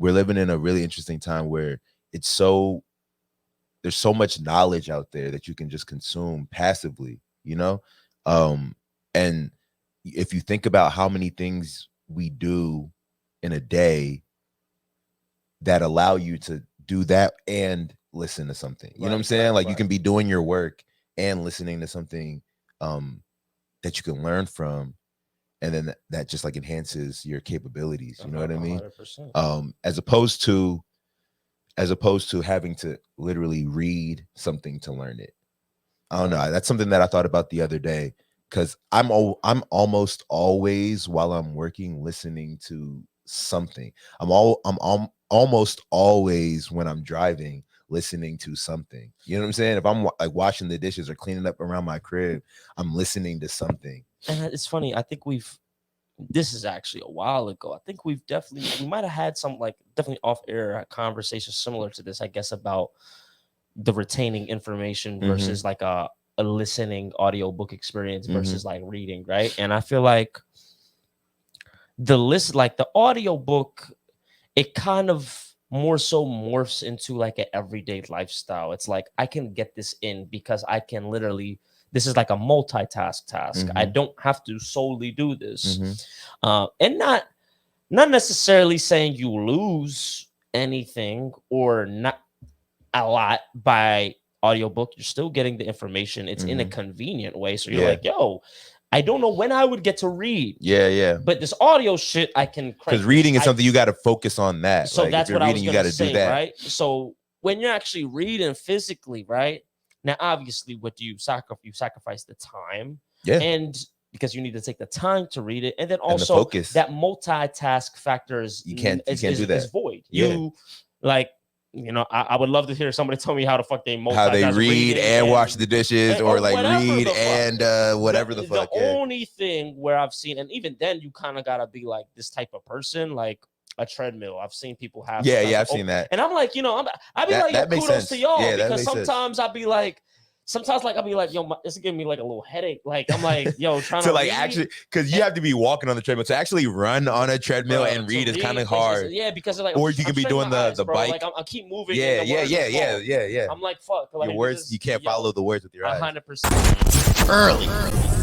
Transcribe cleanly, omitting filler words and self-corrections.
we're living in a really interesting time where there's so much knowledge out there that you can just consume passively, you know? And if you think about how many things we do in a day that allow you to do that and listen to something, you know what I'm saying? Like you can be doing your work and listening to something that you can learn from, and then that just like enhances your capabilities, you know what I mean? 100%. As opposed to having to literally read something to learn it. I don't know. That's something that I thought about the other day, because I'm almost always, while I'm working, listening to something. I'm almost always, when I'm driving, listening to something. You know what I'm saying? If I'm like washing the dishes or cleaning up around my crib, I'm listening to something. And it's funny. I think this is actually a while ago. I think we might have had some like definitely off air conversations similar to this, I guess, about the retaining information versus like a listening audiobook experience versus like reading, right? And I feel like the audiobook, it kind of more so morphs into like an everyday lifestyle. It's like I can get this in because I can literally, this is like a multitask task. I don't have to solely do this. And not necessarily saying you lose anything or not a lot by audiobook. You're still getting the information. It's in a convenient way. So you're like, yo, I don't know when I would get to read. Yeah. But this audio shit, I can. Because reading is something you got to focus on that. So like, that's what I was you got to do that. Right? So when you're actually reading physically, right? Now, obviously, what do you sacrifice? You sacrifice the time. Yeah. And because you need to take the time to read it. And then also that multitask factor is you can't do that. Is void. You like, you know, I would love to hear somebody tell me how the fuck they multitask. How they read and wash the dishes, or like read and whatever the fuck. The only thing where I've seen, and even then you kind of gotta be like this type of person, like a treadmill. I've seen people have. Yeah, I've seen that. And I'm like, you know, I'd be like, yo, kudos to y'all, because sometimes I'll be like, yo, it's giving me like a little headache. Like I'm like, yo, trying to like actually, because you have to be walking on the treadmill to actually run on a treadmill and read is kind of hard. Because like, or you can be doing the bike. Like I keep moving. Yeah. I'm like, fuck. Like, your words, you can't follow the words with your eyes. 100%. Early